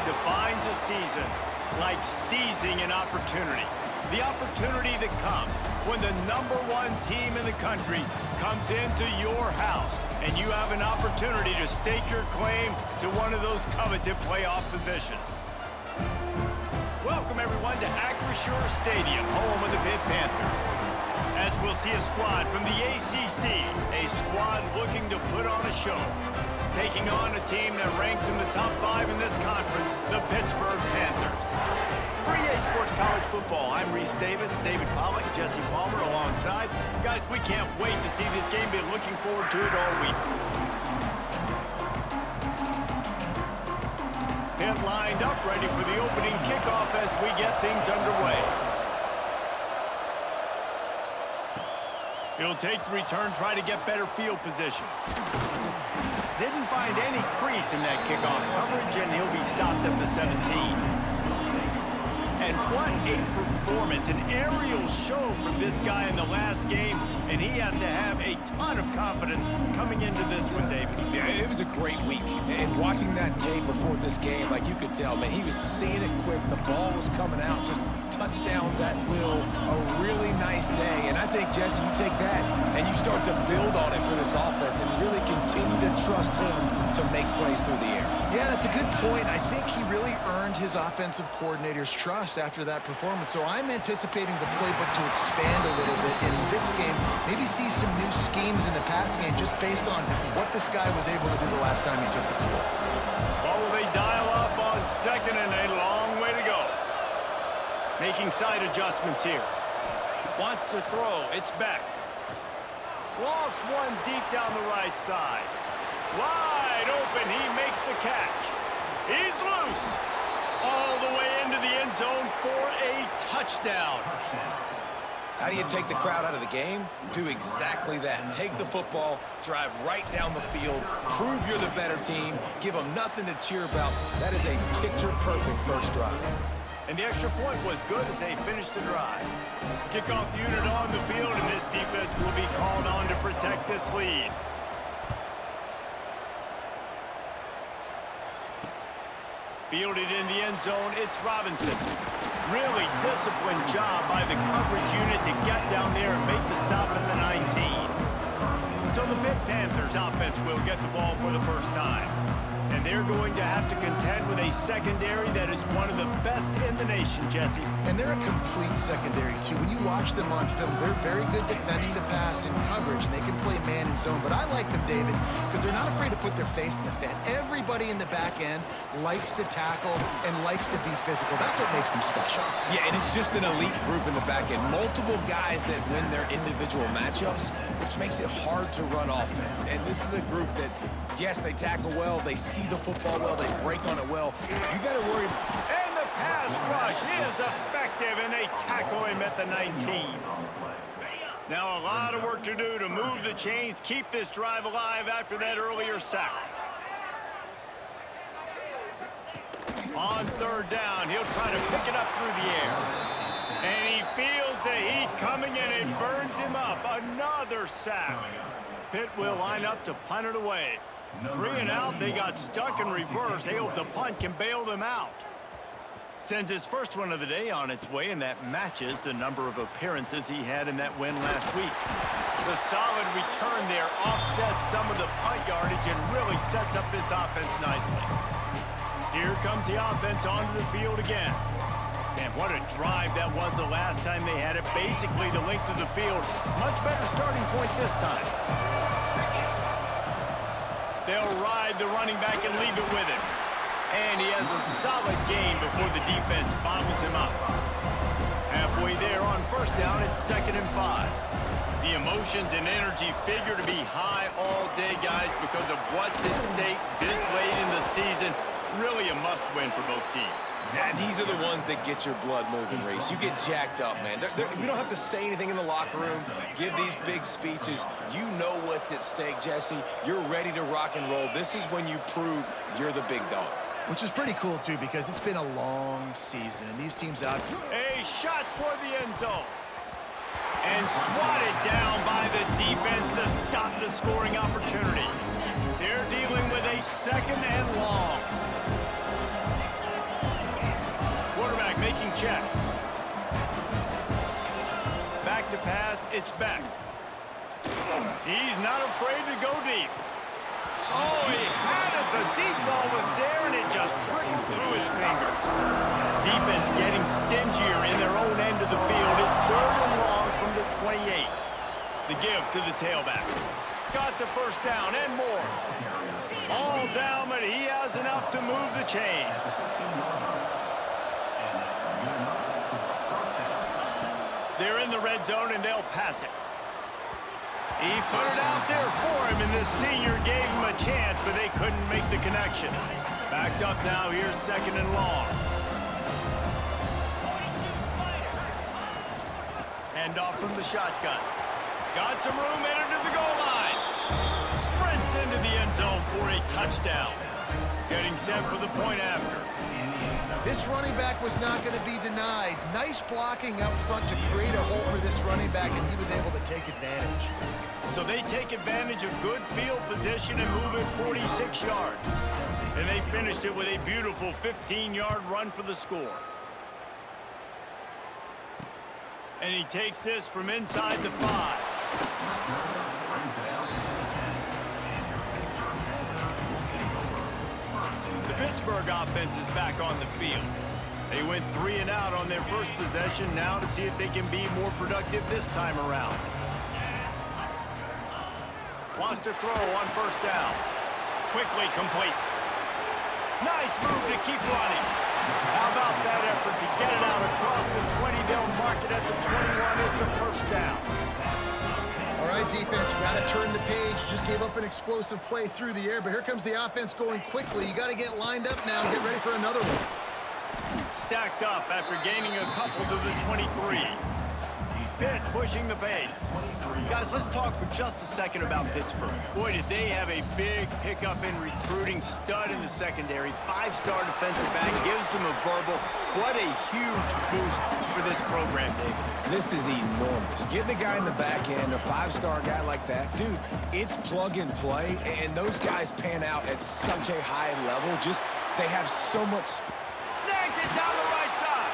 defines a season like seizing an opportunity. The opportunity that comes when the #1 team in the country comes into your house and you have an opportunity to stake your claim to one of those coveted playoff positions. Welcome, everyone, to Acrisure Stadium, home of the Pitt Panthers. As we'll see a squad from the ACC, a squad looking to put on a show, taking on a team that ranks in the top 5 in this conference, the Pittsburgh Panthers. For EA Sports College Football, I'm Reese Davis, David Pollack, Jesse Palmer alongside. Guys, we can't wait to see this game. Been looking forward to it all week. Pitt lined up, ready for the opening kickoff as we get things underway. It'll take the return, try to get better field position. Didn't find any crease in that kickoff coverage, and he'll be stopped at the 17. And what a performance, an aerial show from this guy in the last game, and he has to have a ton of confidence coming into this one, David. Yeah, it was a great week, and watching that tape before this game, like you could tell, man, he was seeing it quick. The ball was coming out, just touchdowns at will. A really nice day, and I think, Jesse, you take that and you start to build on it for this offense and really continue to trust him to make plays through the air. Yeah, that's a good point. I think he really earned his offensive coordinator's trust after that performance. So I'm anticipating the playbook to expand a little bit in this game. Maybe see some new schemes in the passing game just based on what this guy was able to do the last time he took the field. What will they dial up on second and a long way to go? Making side adjustments here. Wants to throw. It's back. Lost one deep down the right side. Wide open. He makes the catch. He's loose. All the way into the end zone for a touchdown. How do you take the crowd out of the game? Do exactly that. Take the football, drive right down the field, prove you're the better team, give them nothing to cheer about. That is a picture-perfect first drive. And the extra point was good as they finished the drive. Kickoff unit on the field, and this defense will be called on to protect this lead. Fielded in the end zone, it's Robinson. Really disciplined job by the coverage unit to get down there and make the stop at the 19. So the Pitt Panthers offense will get the ball for the first time. And they're going to have to contend with a secondary that is one of the best in the nation, Jesse. And they're a complete secondary, too. When you watch them on film, they're very good defending the pass in coverage, and they can play man and zone. But I like them, David, because they're not afraid to put their face in the fan. Everybody in the back end likes to tackle and likes to be physical. That's what makes them special. Yeah, and it's just an elite group in the back end. Multiple guys that win their individual matchups, which makes it hard to run offense. And this is a group that, yes, they tackle well, they see the football well, they break on it well. You better worry. And the pass rush is effective, and they tackle him at the 19. Now a lot of work to do to move the chains, keep this drive alive after that earlier sack. On third down, he'll try to pick it up through the air. And he feels the heat coming, and it burns him up. Another sack. Pitt will line up to punt it away. 3 and out, they got stuck in reverse. They hope the punt can bail them out. Sends his first one of the day on its way, and that matches the number of appearances he had in that win last week. The solid return there offsets some of the punt yardage and really sets up this offense nicely. Here comes the offense onto the field again. And what a drive that was the last time they had it. Basically the length of the field. Much better starting point this time. They'll ride the running back and leave it with him. And he has a solid gain before the defense bottles him up. Halfway there on first down, it's 2nd and 5. The emotions and energy figure to be high all day, guys, because of what's at stake this late in the season. Really a must-win for both teams. Yeah, these are the ones that get your blood moving, Reese. You get jacked up, man. We don't have to say anything in the locker room, give these big speeches. You know what's at stake, Jesse. You're ready to rock and roll. This is when you prove you're the big dog. Which is pretty cool, too, because it's been a long season, and these teams out. A shot toward the end zone. And swatted down by the defense to stop the scoring opportunity. They're dealing with a 2nd and long. it's back. He's not afraid to go deep. Oh, he had it. The deep ball was there, and it just trickled through his fingers. Defense getting stingier in their own end of the field. It's 3rd and long from the 28. The give to the tailback. Got the first down and more. All down, but he has enough to move the chains. They're in the red zone, and they'll pass it. He put it out there for him, and the senior gave him a chance, but they couldn't make the connection. Backed up now. Here's 2nd and long. Hand off from the shotgun. Got some room, entered to the goal line. Sprints into the end zone for a touchdown. Getting set for the point after. This running back was not going to be denied. Nice blocking up front to create a hole for this running back, and he was able to take advantage. So they take advantage of good field position and move it 46 yards. And they finished it with a beautiful 15-yard run for the score. And he takes this from inside the 5. The Pittsburgh offense is back on the field. They went 3 and out on their first possession, now to see if they can be more productive this time around. Wants to throw on first down. Quickly complete. Nice move to keep running. How about that effort to get it out across the 20? They'll mark it at the 21. It's a first down. All right, defense, you got to turn the page. Just gave up an explosive play through the air, but here comes the offense going quickly. You got to get lined up now and get ready for another one. Stacked up after gaining a couple to the 23. Pitt pushing the pace. Guys, let's talk for just a second about Pittsburgh. Boy, did they have a big pickup in recruiting. Stud in the secondary. 5-star defensive back. Gives them a verbal. What a huge boost for this program, David. This is enormous. Getting a guy in the back end, a 5-star guy like that, dude, it's plug and play, and those guys pan out at such a high level. Just, they have so much... Snags it down the right side.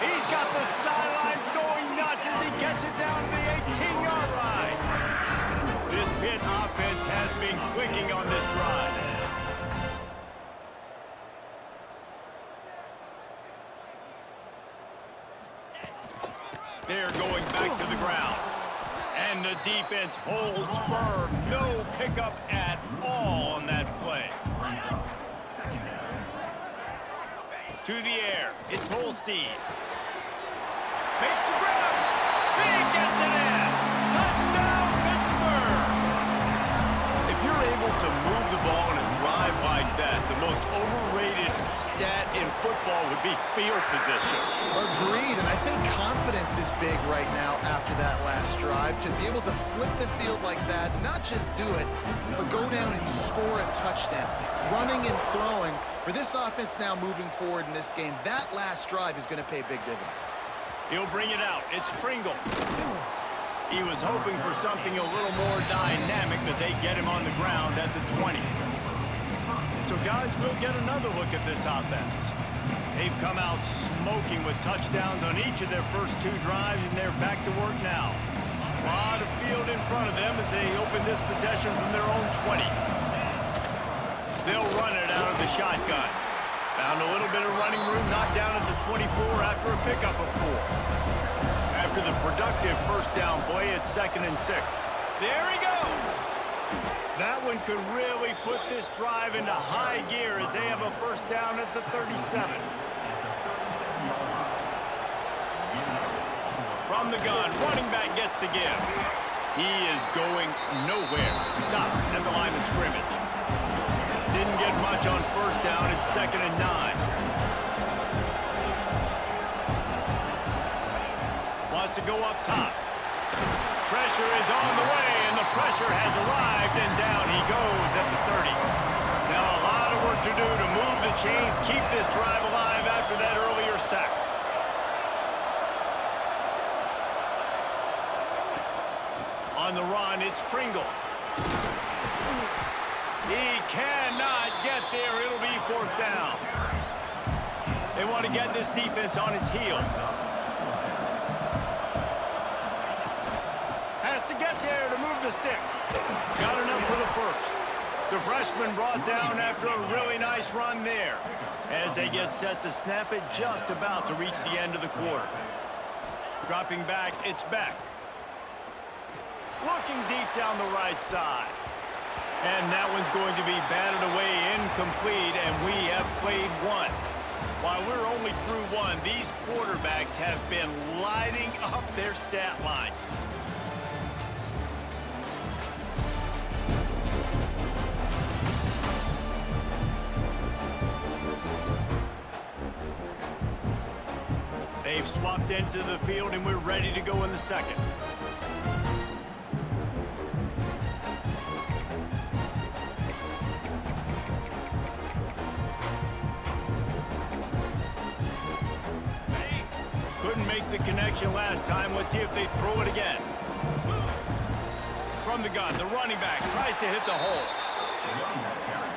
He's got the sideline going nuts as he gets it down to the 18-yard line. This Pitt offense has been clicking on this drive. They're going back to the ground. And the defense holds firm. No pickup at all on that play. To the air. It's Holstein. Makes the grab. He gets it in. Touchdown, Pittsburgh. If you're able to move the ball in a drive like that, the most overrated stat in football would be field position. Agreed, and I think confidence is big right now after that last drive. To be able to flip the field like that, not just do it, but go down and score a touchdown. Running and throwing. For this offense now moving forward in this game, that last drive is going to pay big dividends. He'll bring it out. It's Pringle. He was hoping for something a little more dynamic, but they get him on the ground at the 20. So, guys, we'll get another look at this offense. They've come out smoking with touchdowns on each of their first 2 drives, and they're back to work now. A lot of field in front of them as they open this possession from their own 20. They'll run it out of the shotgun. Found a little bit of running room, knocked down at the 24 after a pickup of 4. After the productive first down play, it's 2nd and 6. There he goes! That one could really put this drive into high gear as they have a first down at the 37. From the gun, running back gets to give. He is going nowhere. Stop at the line of scrimmage. Didn't get much on first down. It's 2nd and 9. Wants to go up top. Pressure is on the way, and the pressure has arrived, and down he goes at the 30. Now a lot of work to do to move the chains, keep this drive alive after that earlier sack. On the run, it's Pringle. He cannot get there. It'll be 4th down. They want to get this defense on its heels. the sticks. Got enough for the first. The freshman brought down after a really nice run there. As they get set to snap it, just about to reach the end of the quarter. Dropping back, it's Beck. Looking deep down the right side. And that one's going to be batted away incomplete, and we have played one. While we're only through one, these quarterbacks have been lighting up their stat lines. They've swapped into the field, and we're ready to go in the second. Couldn't make the connection last time. Let's see if they throw it again. From the gun, the running back tries to hit the hole.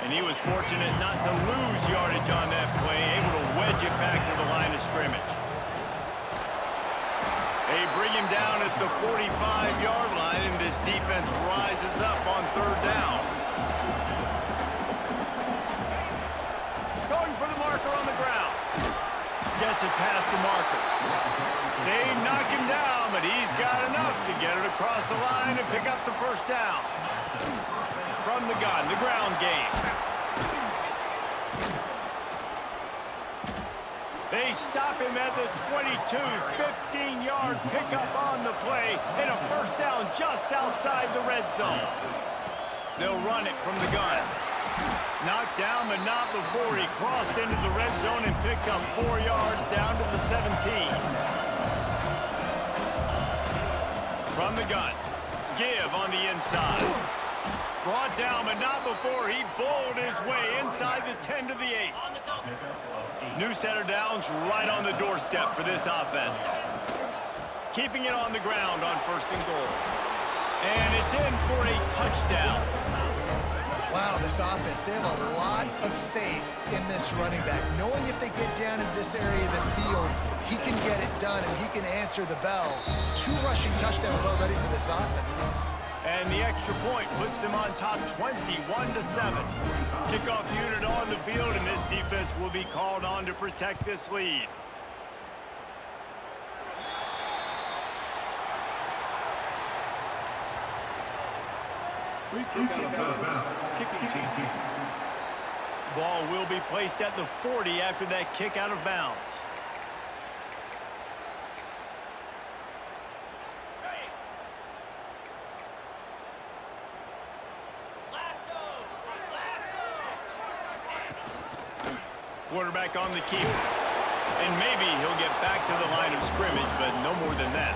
And he was fortunate not to lose yardage on that play, able to wedge it back to the line of scrimmage. They bring him down at the 45-yard line, and this defense rises up on third down. Going for the marker on the ground. Gets it past the marker. They knock him down, but he's got enough to get it across the line and pick up the first down. From the gun, the ground game. They stop him at the 22, 15-yard pickup on the play, and a first down just outside the red zone. They'll run it from the gun. Knocked down, but not before he crossed into the red zone and picked up 4 yards down to the 17. From the gun, give on the inside. Brought down, but not before he bowled his way inside the 10 to the 8. New set of downs right on the doorstep for this offense. Keeping it on the ground on first and goal. And it's in for a touchdown. Wow, this offense, they have a lot of faith in this running back, knowing if they get down in this area of the field, he can get it done and he can answer the bell. 2 rushing touchdowns already for this offense. And the extra point puts them on top 21-7. Kickoff unit on the field, and this defense will be called on to protect this lead. Ball will be placed at the 40 after that kick out of bounds. Quarterback on the keeper. And maybe he'll get back to the line of scrimmage, but no more than that.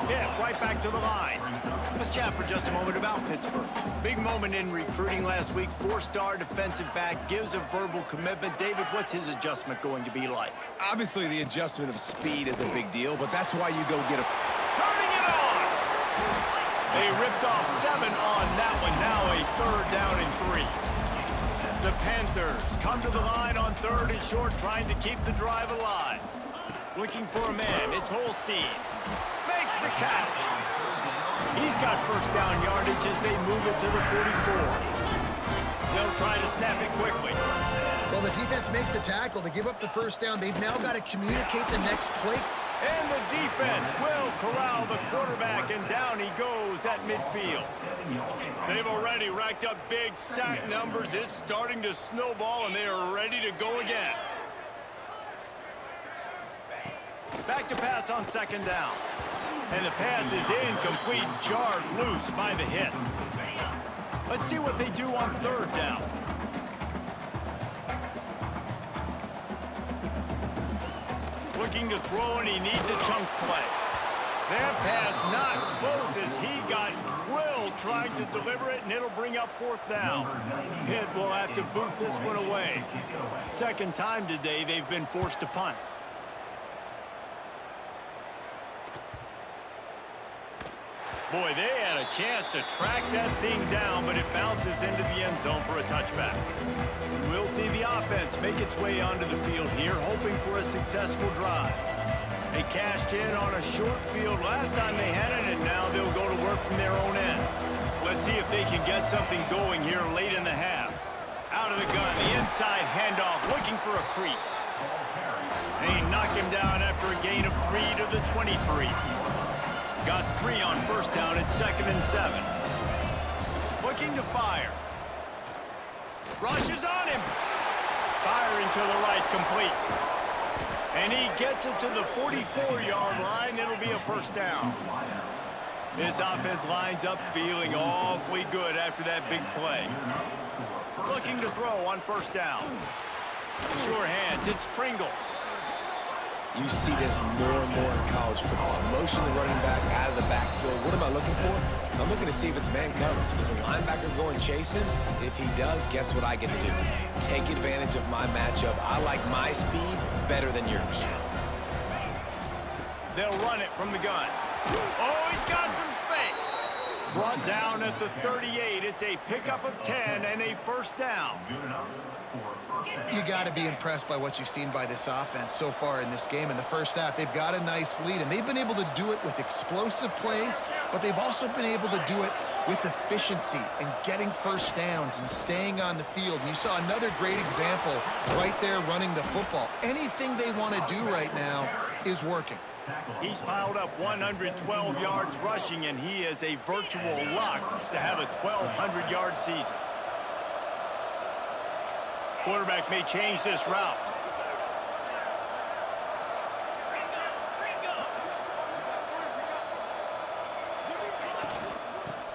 Hit right back to the line. Let's chat for just a moment about Pittsburgh. Big moment in recruiting last week. 4-star defensive back gives a verbal commitment. David, what's his adjustment going to be like? Obviously, the adjustment of speed is a big deal, but that's why you go get a... Turning it on! They ripped off 7 on that one. Now a 3rd down and 3. The Panthers come to the line on 3rd and short, trying to keep the drive alive. Looking for a man. It's Holstein. Makes the catch. He's got first down yardage as they move it to the 44. They'll try to snap it quickly. Well, the defense makes the tackle. They give up the first down. They've now got to communicate the next play. And the defense will corral the quarterback, and down he goes at midfield. They've already racked up big sack numbers. It's starting to snowball, and they are ready to go again. Back to pass on 2nd down. And the pass is incomplete, jarred loose by the hit. Let's see what they do on 3rd down. Looking to throw, and he needs a chunk play. That pass not close as he got drilled trying to deliver it, and it'll bring up 4th down. Pitt will have to boot this one away. 2nd time today they've been forced to punt. Boy, they had a chance to track that thing down, but it bounces into the end zone for a touchback. We'll see the offense make its way onto the field here, hoping for a successful drive. They cashed in on a short field last time they had it, and now they'll go to work from their own end. Let's see if they can get something going here late in the half. Out of the gun, the inside handoff, looking for a crease. They knock him down after a gain of 3 to the 23. Got 3 on first down at 2nd and 7. Looking to fire. Rushes on him. Firing to the right, complete. And he gets it to the 44-yard line. It'll be a first down. This offense lines up feeling awfully good after that big play. Looking to throw on first down. Sure hands, it's Pringle. You see this more and more in college football. Motion the running back out of the backfield. What am I looking for? I'm looking to see if it's man coverage. Does a linebacker go and chase him? If he does, guess what I get to do? Take advantage of my matchup. I like my speed better than yours. They'll run it from the gun. Oh, he's got some space. Brought down at the 38. It's a pickup of 10 and a first down. You got to be impressed by what you've seen by this offense so far in this game. In the first half, they've got a nice lead, and they've been able to do it with explosive plays, but they've also been able to do it with efficiency and getting first downs and staying on the field. And you saw another great example right there running the football. Anything they want to do right now is working. He's piled up 112 yards rushing, and he is a virtual lock to have a 1,200-yard season. Quarterback may change this route.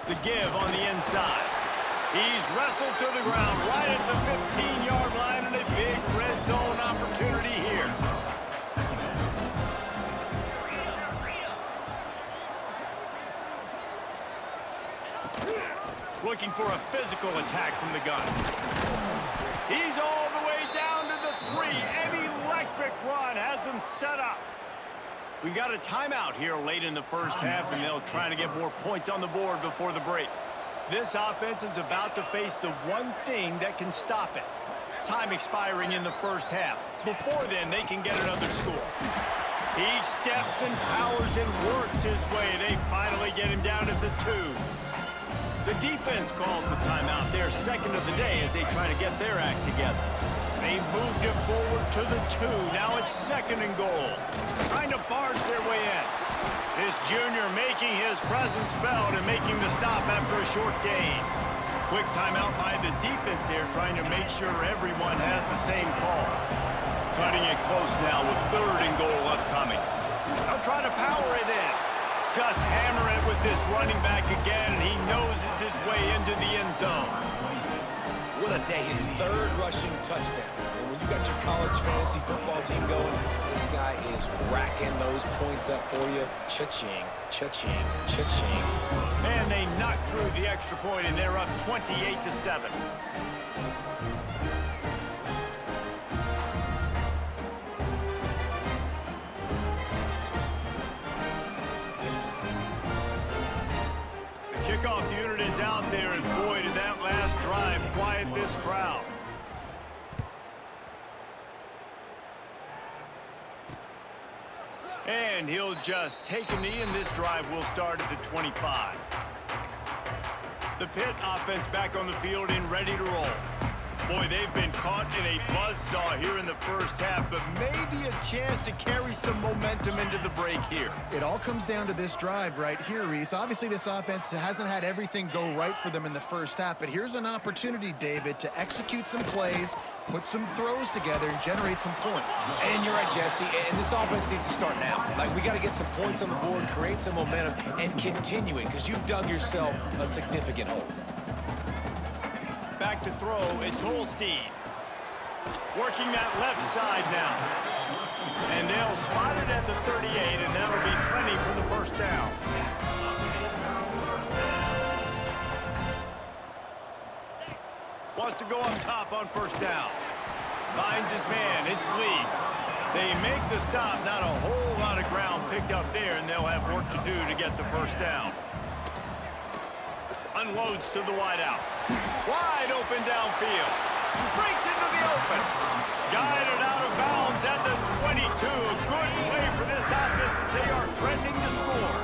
The give on the inside. He's wrestled to the ground right at the 15-yard line, and a big red zone opportunity here. Looking for a physical attack from the gun. He's all the way down to the 3. An electric run has him set up. We got a timeout here late in the first half, and they'll try to get more points on the board before the break. This offense is about to face the one thing that can stop it. Time expiring in the first half. Before then, they can get another score. He steps and powers and works his way. They finally get him down at the 2. The defense calls the timeout, their second of the day, as they try to get their act together. They moved it forward to the 2. Now it's 2nd and goal. Trying to barge their way in. This junior making his presence felt and making the stop after a short gain. Quick timeout by the defense there, trying to make sure everyone has the same call. Cutting it close now with 3rd and goal upcoming. They'll try to power it in. Just hammer it with this running back again, and he noses his way into the end zone. What a day. His 3rd rushing touchdown. And when you got your college fantasy football team going, this guy is racking those points up for you. Cha-ching, cha-ching, cha-ching. And they knock through the extra point, and they're up 28-7. Kickoff unit is out there, and boy, did that last drive quiet this crowd. And he'll just take a knee, and this drive will start at the 25. The Pitt offense back on the field and ready to roll. Boy, they've been caught in a buzzsaw here in the first half, but maybe a chance to carry some momentum into the break here. It all comes down to this drive right here, Reese. Obviously, this offense hasn't had everything go right for them in the first half, but here's an opportunity, David, to execute some plays, put some throws together, and generate some points. And you're right, Jesse, and this offense needs to start now. Like, we got to get some points on the board, create some momentum, and continue it, because you've dug yourself a significant hole. Back to throw, it's Holstein. Working that left side now. And they'll spot it at the 38, and that'll be plenty for the first down. Wants to go up top on first down. Finds his man, it's Lee. They make the stop, not a whole lot of ground picked up there, and they'll have work to do to get the first down. Unloads to the wideout. Wide open downfield. Breaks into the open. Guided out of bounds at the 22. A good play for this offense. they are threatening to score.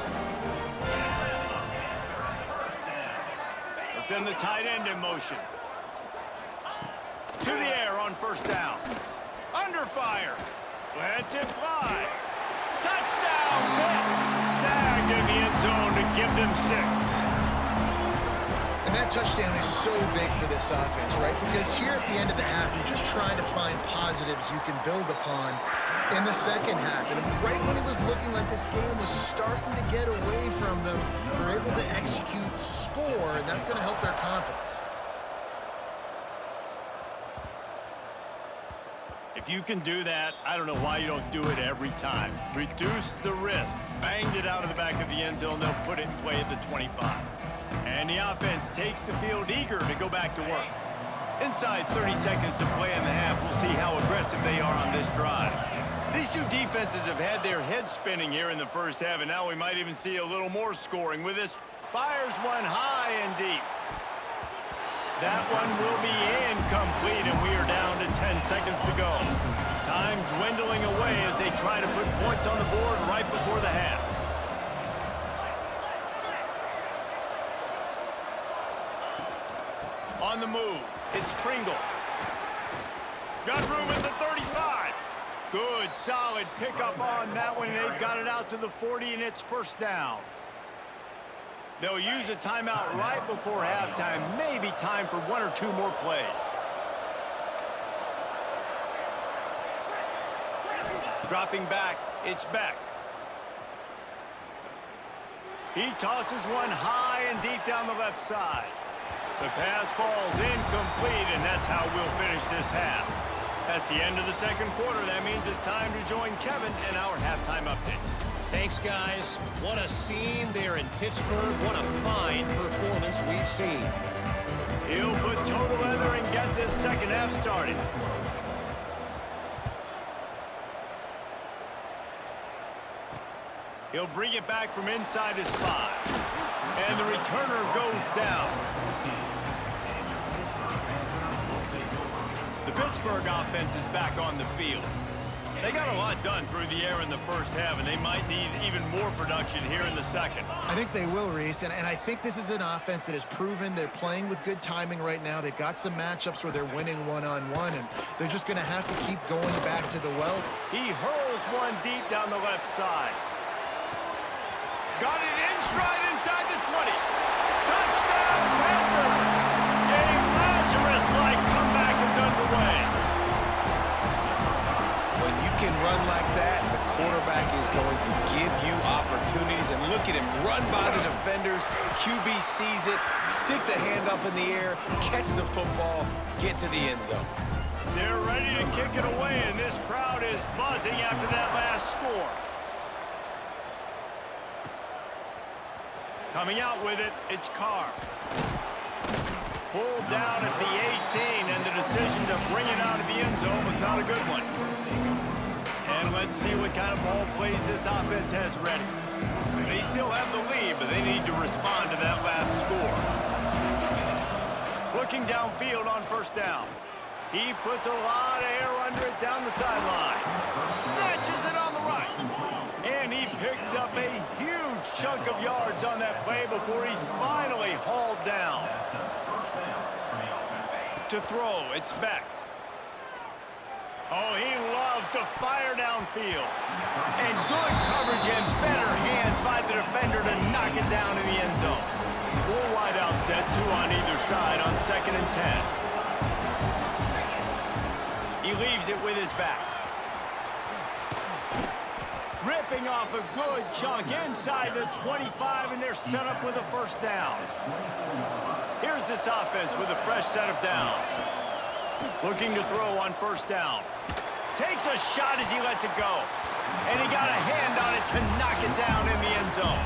They'll send the tight end in motion. To the air on first down. Under fire. Lets it fly. Touchdown, Pitt. Snagged in the end zone to give them 6. And that touchdown is so big for this offense, right? Because here at the end of the half, you're just trying to find positives you can build upon in the second half. And right when it was looking like this game was starting to get away from them, they're able to execute, score, and that's going to help their confidence. If you can do that, I don't know why you don't do it every time. Reduce the risk. Banged it out of the back of the end zone. They'll put it in play at the 25. And the offense takes the field eager to go back to work. Inside 30 seconds to play in the half, we'll see how aggressive they are on this drive. These two defenses have had their heads spinning here in the first half, and now we might even see a little more scoring with this. Fires one high and deep. That one will be incomplete, and we are down to 10 seconds to go. Time dwindling away as they try to put points on the board right before the half. On the move, it's Pringle. Got room at the 35. Good, solid pickup on that one. They've got it out to the 40, and it's first down. They'll use a timeout right before halftime. Maybe time for 1 or 2 more plays. Dropping back, it's Beck. He tosses one high and deep down the left side. The pass falls incomplete, and that's how we'll finish this half. That's the end of the second quarter. That means it's time to join Kevin in our halftime update. Thanks, guys. What a scene there in Pittsburgh. What a fine performance we've seen. He'll put total leather and get this second half started. He'll bring it back from inside his 5. And the returner goes down. The Pittsburgh offense is back on the field. They got a lot done through the air in the first half, and they might need even more production here in the second. I think they will, Reese, and I think this is an offense that has proven they're playing with good timing right now. They've got some matchups where they're winning one-on-one, and they're just going to have to keep going back to the well. He hurls one deep down the left side. Got it in stride inside the 20. Touchdown, Panthers! A Lazarus-like comeback is underway. When you can run like that, the quarterback is going to give you opportunities. And look at him run by the defenders. QB sees it, stick the hand up in the air, catch the football, get to the end zone. They're ready to kick it away, and this crowd is buzzing after that last score. Coming out with it, it's Carr. Pulled down at the 18, and the decision to bring it out of the end zone was not a good one. And let's see what kind of ball plays this offense has ready. They still have the lead, but they need to respond to that last score. Looking downfield on first down. He puts a lot of air under it down the sideline. Snatches it on the right. And he picks up a huge chunk of yards on that play before he's finally hauled down. To throw, it's Beck. Oh, he loves to fire downfield. And good coverage and better hands by the defender to knock it down in the end zone. 4 wide out set, 2 on either side on 2nd and 10. He leaves it with his back. Ripping off a good chunk inside the 25, and they're set up with a first down. Here's this offense with a fresh set of downs. Looking to throw on first down. Takes a shot as he lets it go. And he got a hand on it to knock it down in the end zone.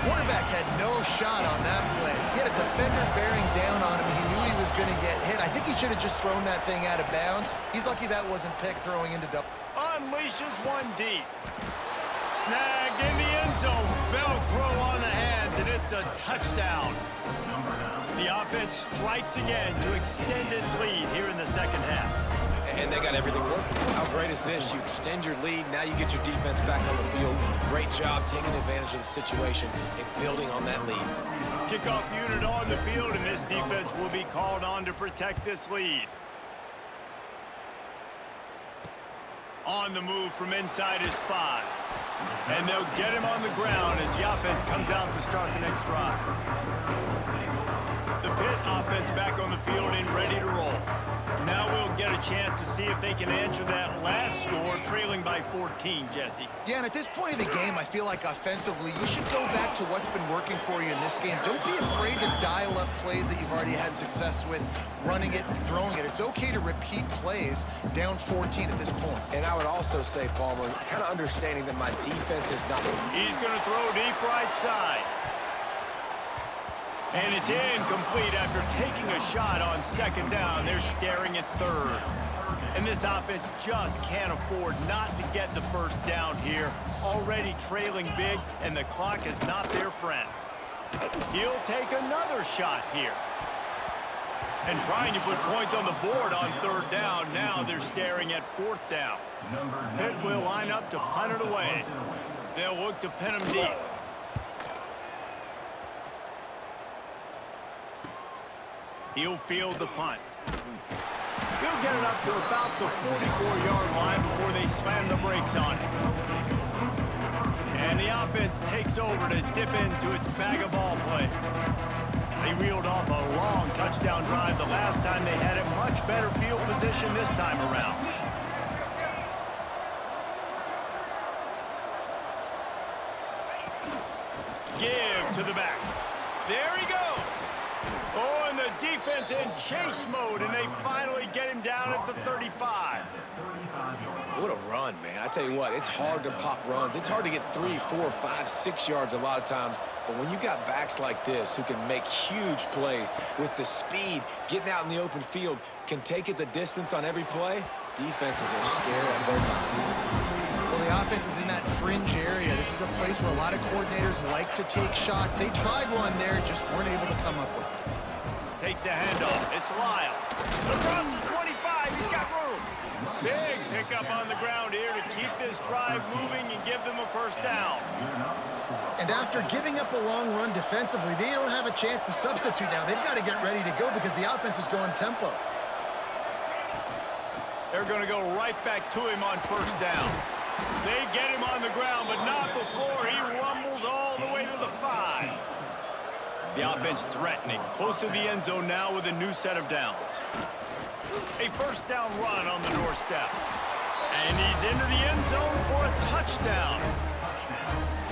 Quarterback had no shot on that play. He had a defender bearing down on him. He knew he was going to get hit. I think he should have just thrown that thing out of bounds. He's lucky that wasn't picked throwing into double. Unleashes one deep. Snagged in the end zone. Velcro on the hands, and it's a touchdown. The offense strikes again to extend its lead here in the second half. And they got everything working. How great is this? You extend your lead, now you get your defense back on the field. Great job taking advantage of the situation and building on that lead. Kickoff unit on the field, and this defense will be called on to protect this lead. On the move from inside his 5. And they'll get him on the ground as the offense comes out to start the next drive. The Pitt offense back on the field and ready to roll. Now we'll get a chance to see if they can answer that last score, trailing by 14, Jesse. Yeah, and at this point of the game, I feel like offensively, you should go back to what's been working for you in this game. Don't be afraid to dial up plays that you've already had success with, running it and throwing it. It's okay to repeat plays down 14 at this point. And I would also say, Palmer, kind of understanding that my defense is not... He's going to throw deep right side. And it's incomplete after taking a shot on second down. They're staring at third. And this offense just can't afford not to get the first down here. Already trailing big, and the clock is not their friend. He'll take another shot here. And trying to put points on the board on third down. Now they're staring at fourth down. Pitt will line up to punt it away. They'll look to pin him deep. He'll field the punt. He'll get it up to about the 44-yard line before they slam the brakes on it. And the offense takes over to dip into its bag of ball plays. They reeled off a long touchdown drive the last time they had it. Much better field position this time around. Give to the back. There he goes. Oh, and the defense in chase mode, and they finally get him down at the 35. What a run, man. I tell you what, it's hard to pop runs. It's hard to get 3, 4, 5, 6 yards a lot of times. But when you got backs like this who can make huge plays with the speed, getting out in the open field, can take it the distance on every play, defenses are scared out of their mind. Well, the offense is in that fringe area. This is a place where a lot of coordinators like to take shots. They tried one there, just weren't able to come up with it. Takes the handoff. It's Lyle. Across the 25. He's got room. Big pickup on the ground here to keep this drive moving and give them a first down. And after giving up a long run defensively, they don't have a chance to substitute now. They've got to get ready to go because the offense is going tempo. They're going to go right back to him on first down. They get him on the ground, but not before he rumbles all the way to the 5. The offense threatening, close to the end zone now with a new set of downs. A first down run on the doorstep. And he's into the end zone for a touchdown.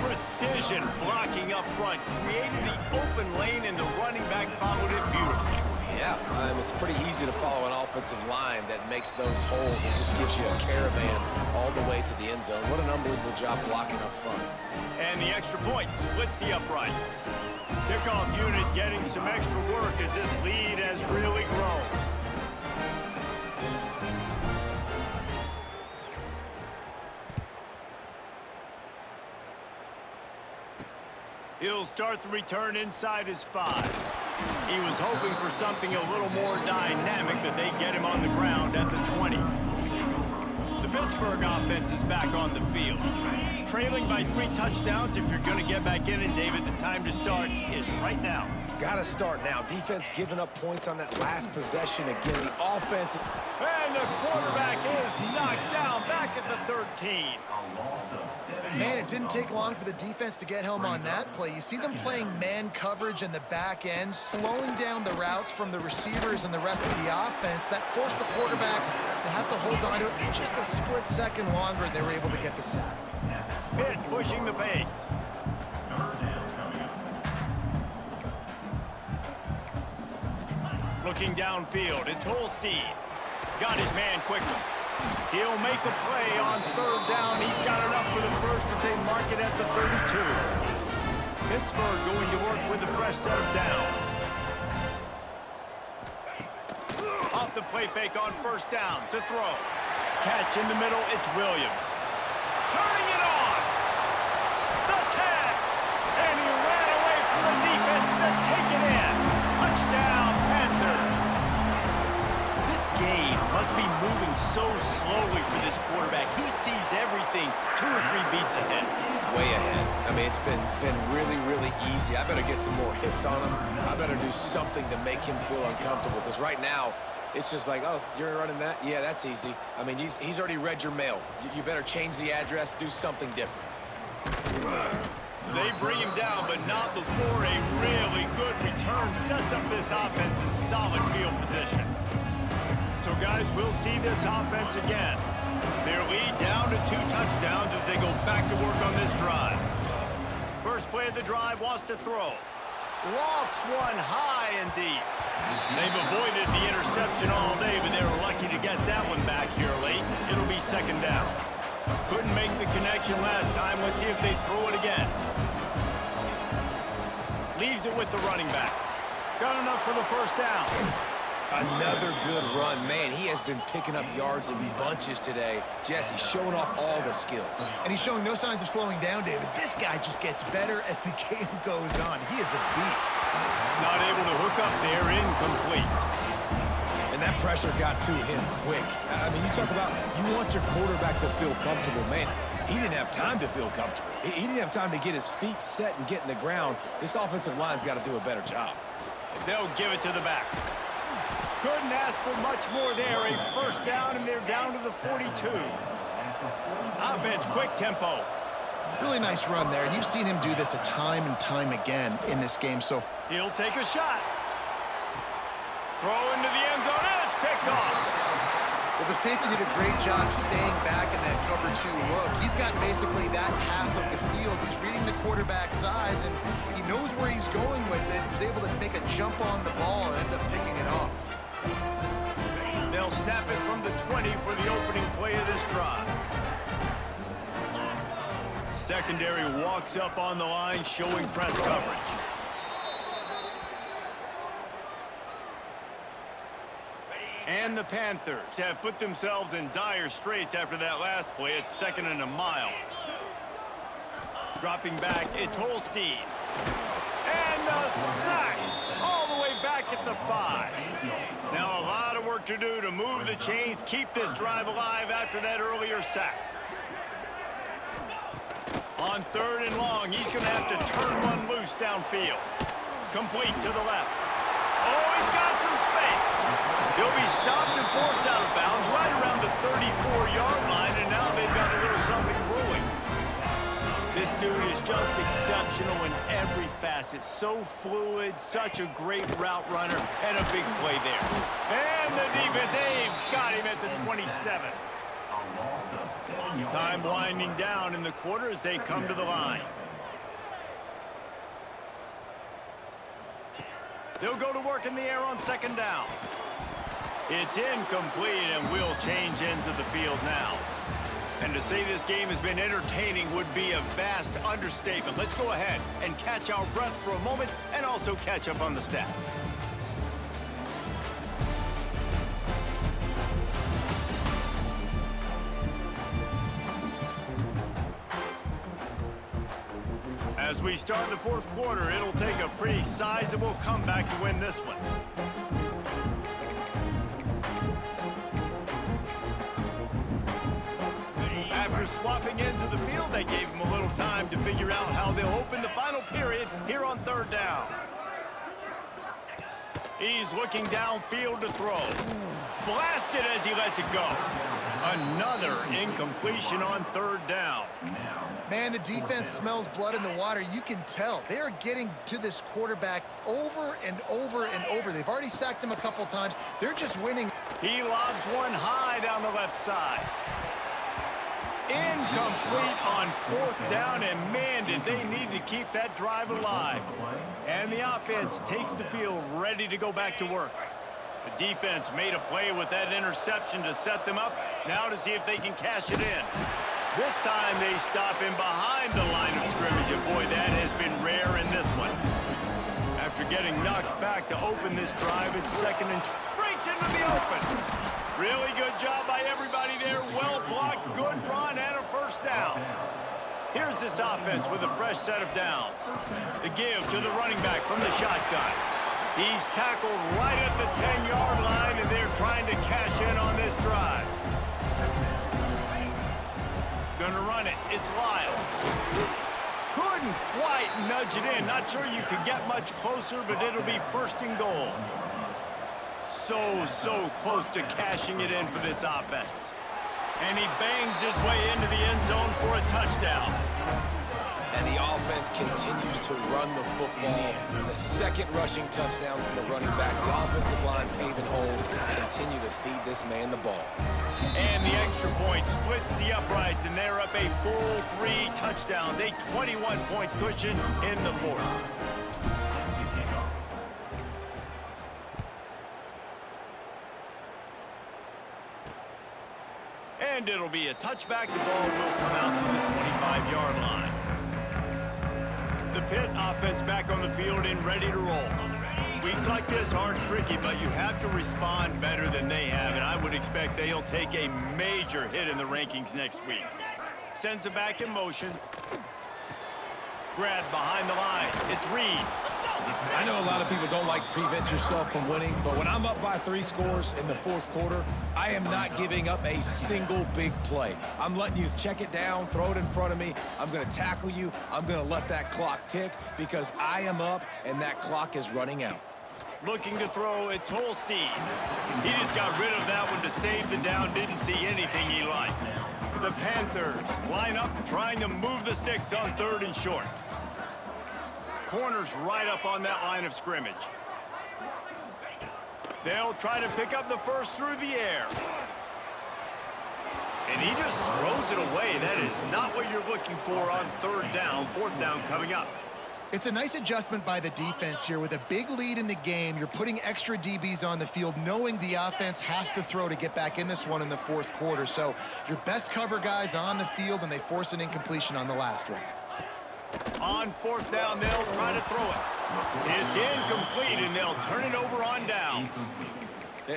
Precision blocking up front, created the open lane, and the running back followed it beautifully. Yeah, it's pretty easy to follow an offensive line that makes those holes and just gives you a caravan all the way to the end zone. What an unbelievable job blocking up front. And the extra point splits the uprights. Kickoff unit getting some extra work as this lead has really grown. He'll start the return inside his 5. He was hoping for something a little more dynamic, but they get him on the ground at the 20. The Pittsburgh offense is back on the field. Trailing by 3 touchdowns. If you're going to get back in it, David, the time to start is right now. Got to start now. Defense giving up points on that last possession again. The offense... And the quarterback is knocked down back at the 13. Man, it didn't take long for the defense to get home on that play. You see them playing man coverage in the back end, slowing down the routes from the receivers and the rest of the offense. That forced the quarterback to have to hold on to it for just a split second longer, and they were able to get the sack. Pitt pushing the pace. Looking downfield, it's Holstein. Got his man quickly. He'll make a play on third down. He's got enough for the first as they mark it at the 32. Pittsburgh going to work with a fresh set of downs. Off the play fake on first down to throw. Catch in the middle, it's Williams. Turning it on. The 10. And he ran away from the defense to take it in. Touchdown, Panthers. This game must must be moving so slowly for this quarterback. He sees everything 2 or 3 beats ahead. Way ahead. I mean, it's been really, really easy. I better get some more hits on him. I better do something to make him feel uncomfortable, because right now, it's just like, oh, you're running that? Yeah, that's easy. I mean, he's already read your mail. You better change the address, do something different. They bring him down, but not before a really good return sets up this offense in solid field position. So, guys, we'll see this offense again. Their lead down to 2 touchdowns as they go back to work on this drive. First play of the drive wants to throw. Lofts one high and deep. They've avoided the interception all day, but they were lucky to get that one back here late. It'll be second down. Couldn't make the connection last time. Let's see if they throw it again. Leaves it with the running back. Got enough for the first down. Another good run. Man, he has been picking up yards in bunches today. Jesse showing off all the skills. And he's showing no signs of slowing down, David. This guy just gets better as the game goes on. He is a beast. Not able to hook up there, incomplete. And that pressure got to him quick. I mean, you talk about you want your quarterback to feel comfortable. Man, he didn't have time to feel comfortable. He didn't have time to get his feet set and get in the ground. This offensive line's got to do a better job. They'll give it to the back. Couldn't ask for much more there. A first down, and they're down to the 42. Offense, quick tempo. Really nice run there, and you've seen him do this a time and time again in this game. So He'll take a shot. Throw into the end zone, and it's picked off. well, the safety did a great job staying back in that cover 2 look. He's got basically that half of the field. He's reading the quarterback's eyes, and he knows where he's going with it. He was able to make a jump on the ball and end up picking it off. They'll snap it from the 20 for the opening play of this drive. Secondary walks up on the line, showing press coverage. And the Panthers have put themselves in dire straits after that last play. It's 2nd and a mile. Dropping back, it's Holstein. And a sack all the way back at the 5. Now a lot of work to do to move the chains, keep this drive alive after that earlier sack. On 3rd and long, he's going to have to turn one loose downfield. Complete to the left. Oh, he's got some space. He'll be stopped and forced out of bounds right around the 34-yard line, and now they've got a little something brewing. This dude is just exceptional in every facet. So fluid, such a great route runner, and a big play there. And the defense, they've got him at the 27. Time winding down in the quarter as they come to the line. They'll go to work in the air on 2nd down. It's incomplete, and we'll change ends of the field now. And to say this game has been entertaining would be a vast understatement. Let's go ahead and catch our breath for a moment and also catch up on the stats. As we start the 4th quarter, it'll take a pretty sizable comeback to win this one. After swapping ends of the field, they gave him a little time to figure out how they'll open the final period here on 3rd down. He's looking downfield to throw. Blasted as he lets it go. Another incompletion on 3rd down. Man, the defense smells blood in the water. You can tell. They are getting to this quarterback over and over and over. They've already sacked him a couple times. They're just winning. He lobs one high down the left side. Incomplete on 4th down, and man, did they need to keep that drive alive. And the offense takes the field ready to go back to work. The defense made a play with that interception to set them up. Now to see if they can cash it in. This time they stop him behind the line of scrimmage, and boy, that has been rare in this one. After getting knocked back to open this drive, it's 2nd and breaks into the open. Really good job by everybody there. Well blocked, good run, and a first down. Here's this offense with a fresh set of downs. The give to the running back from the shotgun. He's tackled right at the 10-yard line, and they're trying to cash in on this drive. Gonna run it. It's Lyle. Couldn't quite nudge it in. Not sure you could get much closer, but it'll be first and goal. So close to cashing it in for this offense. And he bangs his way into the end zone for a touchdown. And the offense continues to run the football. The second rushing touchdown from the running back. The offensive line paving holes continue to feed this man the ball. And the extra point splits the uprights, and they're up a full 3 touchdowns, a 21-point cushion in the fourth. And it'll be a touchback. The ball will come out to the 25-yard line. The Pitt offense back on the field and ready to roll. Weeks like this aren't tricky, but you have to respond better than they have, and I would expect they'll take a major hit in the rankings next week. Sends it back in motion. Grab behind the line. It's Reed. I know a lot of people don't like prevent yourself from winning, but when I'm up by 3 scores in the fourth quarter, I am not giving up a single big play. I'm letting you check it down, throw it in front of me. I'm going to tackle you. I'm going to let that clock tick because I am up and that clock is running out. Looking to throw, it's Holstein. He just got rid of that one to save the down, didn't see anything he liked. The Panthers line up trying to move the sticks on 3rd and short. Corners right up on that line of scrimmage. They'll try to pick up the first through the air. And he just throws it away. That is not what you're looking for on 3rd down, 4th down coming up. It's a nice adjustment by the defense here. With a big lead in the game, you're putting extra DBs on the field, knowing the offense has to throw to get back in this one in the fourth quarter. So your best cover guys on the field, and they force an incompletion on the last one. On 4th down, they'll try to throw it. It's incomplete, and they'll turn it over on downs.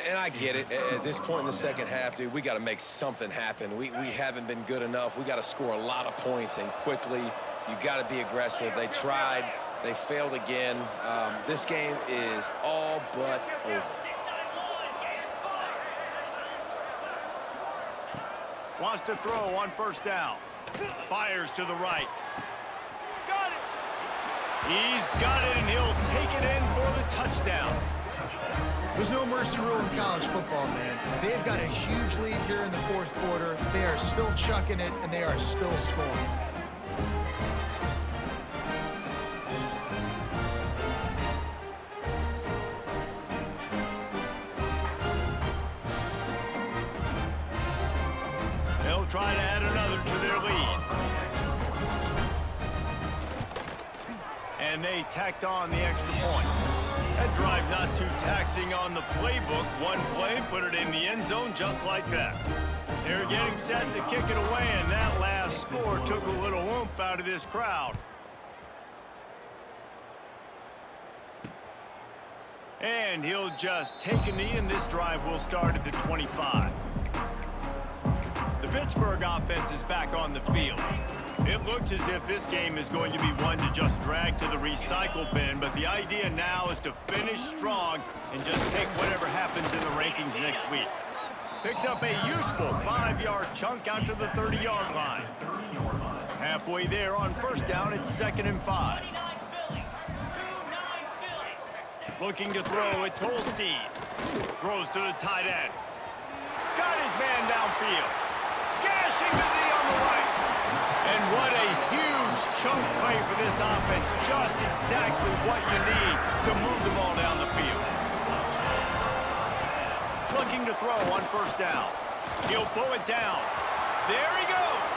And I get it. At this point in the second half, dude, we got to make something happen. We haven't been good enough. We got to score a lot of points, and quickly. You got to be aggressive. They tried. They failed again. This game is all but over. Wants to throw on 1st down. Fires to the right. Got it. He's got it, and he'll take it in for the touchdown. There's no mercy rule in college football, man. They've got a huge lead here in the fourth quarter. They are still chucking it, and they are still scoring. Try to add another to their lead. And they tacked on the extra point. That drive not too taxing on the playbook. One play, put it in the end zone just like that. They're getting set to kick it away, and that last score took a little oomph out of this crowd. And he'll just take a knee, and this drive will start at the 25. The Pittsburgh offense is back on the field. It looks as if this game is going to be one to just drag to the recycle bin, but the idea now is to finish strong and just take whatever happens in the rankings next week. Picks up a useful 5-yard chunk out to the 30-yard line. Halfway there on 1st down, it's 2nd and 5. Looking to throw, it's Holstein. Throws to the tight end. Got his man downfield. Gashing the knee on the right. And what a huge chunk play for this offense. Just exactly what you need to move the ball down the field. Looking to throw on 1st down. He'll pull it down. There he goes.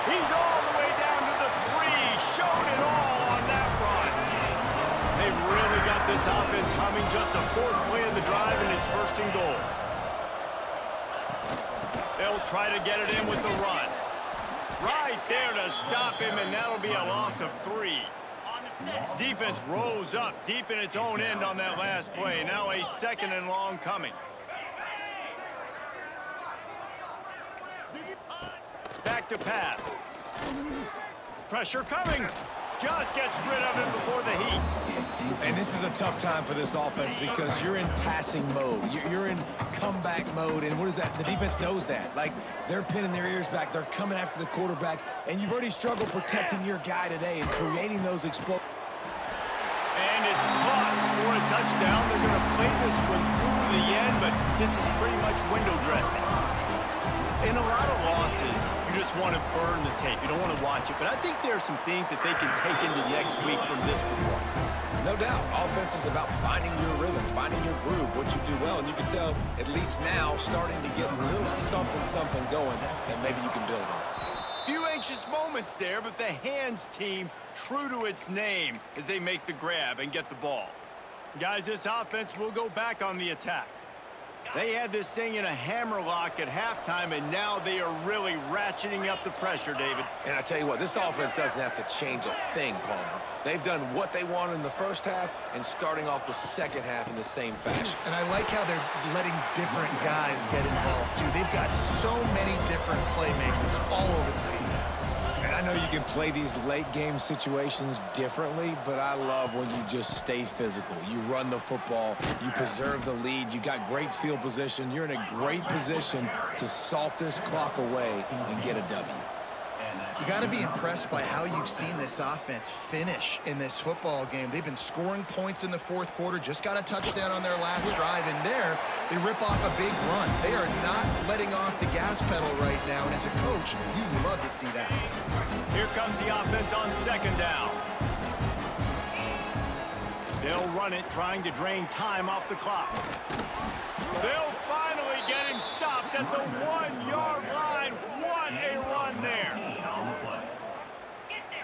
He's all the way down to the 3. Showed it all on that run. They've really got this offense humming. Just the 4th play of the drive, and it's 1st and goal. They'll try to get it in with the run. Right there to stop him, and that'll be a loss of 3. Defense rose up deep in its own end on that last play. Now a 2nd and long coming. Back to pass. Pressure coming. Just gets rid of it before the heat. And this is a tough time for this offense because you're in passing mode. You're in comeback mode, and what is that? The defense knows that. Like, they're pinning their ears back. They're coming after the quarterback, and you've already struggled protecting your guy today and creating those explosions. And it's caught for a touchdown. They're going to play this one through to the end, but this is pretty much window dressing. In a lot of losses, you just want to burn the tape. You don't want to watch it. But I think there are some things that they can take into next week from this performance. No doubt. Offense is about finding your rhythm, finding your groove, what you do well. And you can tell, at least now, starting to get a little something going that maybe you can build on. Few anxious moments there, but the hands team true to its name as they make the grab and get the ball. Guys, this offense will go back on the attack. They had this thing in a hammerlock at halftime, and now they are really ratcheting up the pressure, David. And I tell you what, this offense doesn't have to change a thing, Palmer. They've done what they wanted in the first half and starting off the second half in the same fashion. And I like how they're letting different guys get involved, too. They've got so many different playmakers all over the field. And I know you can play these late-game situations differently, but I love when you just stay physical. You run the football, you preserve the lead, you got great field position, you're in a great position to salt this clock away and get a W. You got to be impressed by how you've seen this offense finish in this football game. They've been scoring points in the fourth quarter, just got a touchdown on their last drive, and there they rip off a big run. They are not letting off the gas pedal right now, and as a coach, you love to see that. Here comes the offense on second down. They'll run it, trying to drain time off the clock. They'll finally get him stopped at the 1-yard line. What a run there.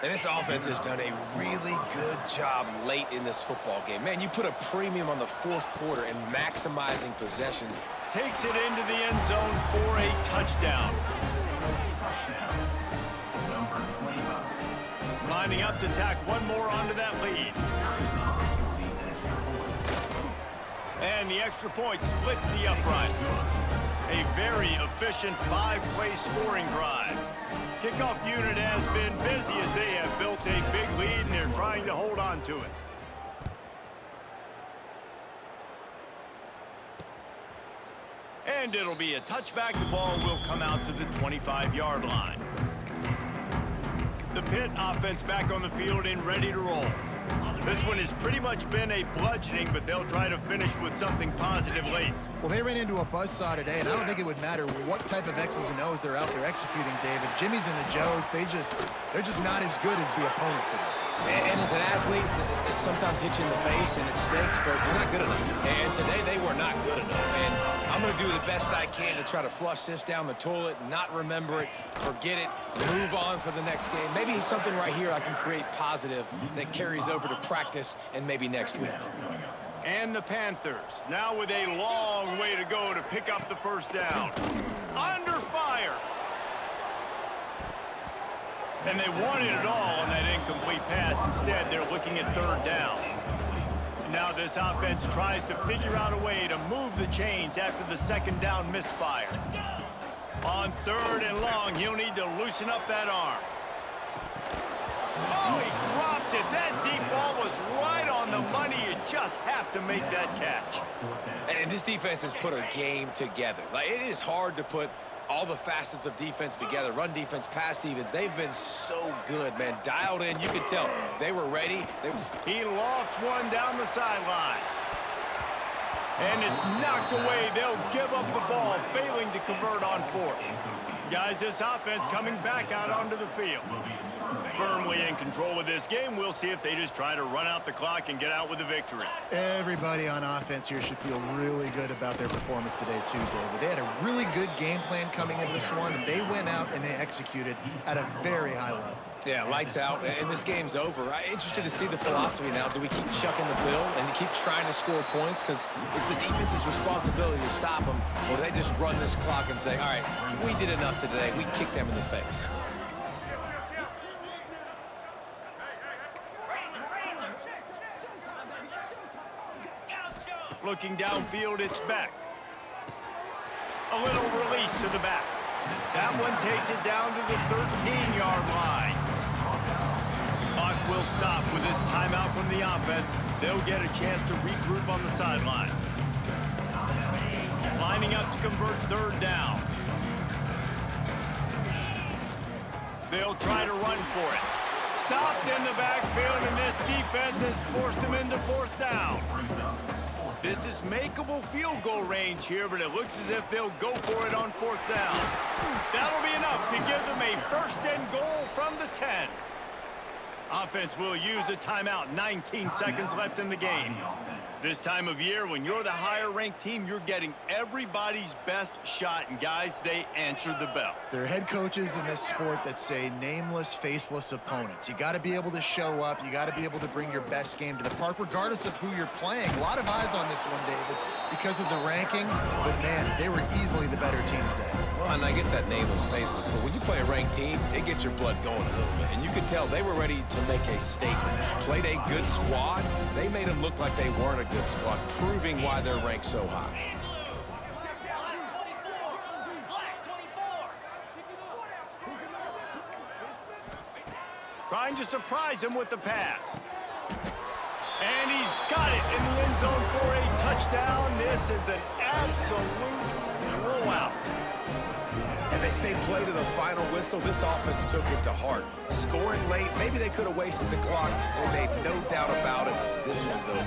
And this offense has done a really good job late in this football game. Man, you put a premium on the fourth quarter and maximizing possessions. Takes it into the end zone for a touchdown. Lining up to tack one more onto that lead. And the extra point splits the uprights. A very efficient 5-play scoring drive. Kickoff unit has been busy as they have built a big lead and they're trying to hold on to it. And it'll be a touchback. The ball will come out to the 25-yard line. The Pitt offense back on the field and ready to roll. This one has pretty much been a bludgeoning, but they'll try to finish with something positive late. Well, they ran into a buzzsaw today, and I don't think it would matter what type of X's and O's they're out there executing, David. Jimmy's and the Joes, they're just not as good as the opponent today. And as an athlete, it sometimes hits you in the face and it stinks, but you're not good enough. And today they were not good enough. And I'm going to do the best I can to try to flush this down the toilet, not remember it, forget it, move on for the next game. Maybe something right here I can create positive that carries over to practice and maybe next week. And the Panthers, now with a long way to go to pick up the first down. Under fire. And they wanted it all on that incomplete pass. Instead, they're looking at third down. Now this offense tries to figure out a way to move the chains after the second down misfire. On third and long, he'll need to loosen up that arm. Oh, he dropped it. That deep ball was right on the money. You just have to make that catch. And this defense has put a game together. Like, it is hard to put all the facets of defense together. Run defense, pass defense. They've been so good, man. Dialed in. You could tell they were ready. He lofts one down the sideline. And it's knocked away. They'll give up the ball, failing to convert on fourth. Guys, this offense coming back out onto the field. Firmly in control of this game. We'll see if they just try to run out the clock and get out with the victory. Everybody on offense here should feel really good about their performance today too, David. They had a really good game plan coming into this one, and they went out and they executed at a very high level. Yeah, lights out, and this game's over. I'm interested to see the philosophy now. Do we keep chucking the pill and keep trying to score points? Because it's the defense's responsibility to stop them, or do they just run this clock and say, all right, we did enough today. We kicked them in the face. Looking downfield, it's back. A little release to the back. That one takes it down to the 13-yard line. Clock will stop with this timeout from the offense. They'll get a chance to regroup on the sideline. Lining up to convert third down. They'll try to run for it. Stopped in the backfield, and this defense has forced him into fourth down. This is makeable field goal range here, but it looks as if they'll go for it on fourth down. That'll be enough to give them a first and goal from the 10. Offense will use a timeout. 19 seconds left in the game. This time of year, when you're the higher-ranked team, you're getting everybody's best shot. And, guys, they answered the bell. There are head coaches in this sport that say nameless, faceless opponents. You got to be able to show up. You got to be able to bring your best game to the park, regardless of who you're playing. A lot of eyes on this one, David, because of the rankings. But, man, they were easily the better team today. Well, and I get that nameless, faceless, but when you play a ranked team, it gets your blood going a little bit. And you can tell they were ready to make a statement. Played a good squad. They made them look like they weren't a good squad, proving why they're ranked so high. Trying to surprise him with the pass. And he's got it in the end zone for a touchdown. This is an absolute blowout. And they say play to the final whistle. This offense took it to heart. Scoring late, maybe they could have wasted the clock. They made no doubt about it. This one's over.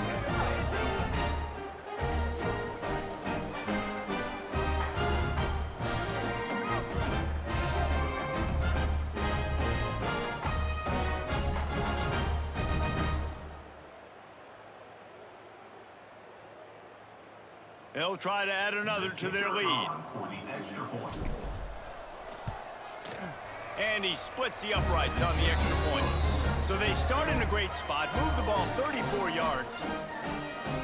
They'll try to add another to their lead. And he splits the uprights on the extra point. So they start in a great spot, move the ball 34 yards.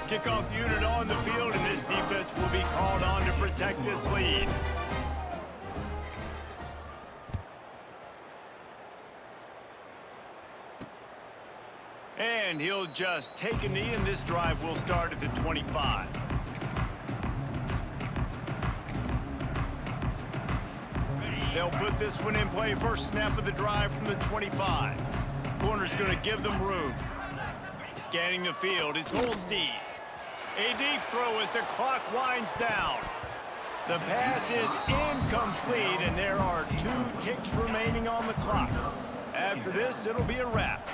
Kickoff unit on the field, and this defense will be called on to protect this lead. And he'll just take a knee, and this drive will start at the 25. They'll put this one in play. First snap of the drive from the 25. Corner's going to give them room. Scanning the field, it's Holstein. A deep throw as the clock winds down. The pass is incomplete, and there are 2 ticks remaining on the clock. After this, it'll be a wrap.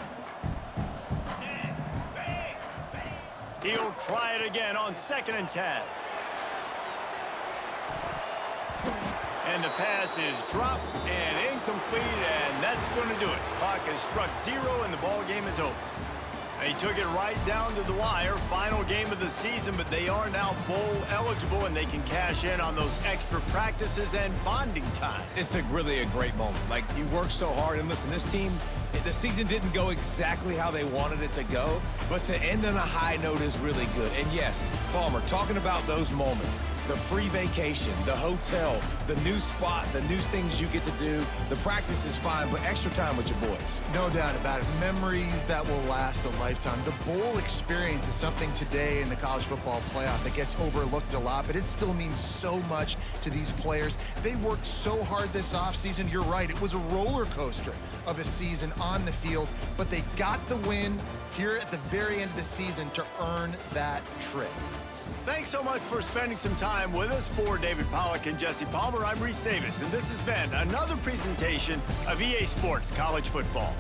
He'll try it again on 2nd and 10. And the pass is dropped and incomplete, and that's going to do it. Clock has struck 0, and the ball game is over. They took it right down to the wire. Final game of the season, but they are now bowl eligible, and they can cash in on those extra practices and bonding time. It's really a great moment. Like, you work so hard, and listen, this team, the season didn't go exactly how they wanted it to go, but to end on a high note is really good. And yes, Palmer, talking about those moments, the free vacation, the hotel, the new spot, the new things you get to do, the practice is fine, but extra time with your boys. No doubt about it. Memories that will last a lifetime. The bowl experience is something today in the college football playoff that gets overlooked a lot, but it still means so much to these players. They worked so hard this offseason. You're right. It was a roller coaster of a season on the field, but they got the win here at the very end of the season to earn that trip. Thanks so much for spending some time with us. For David Pollack and Jesse Palmer, I'm Reese Davis, and this has been another presentation of EA Sports College Football.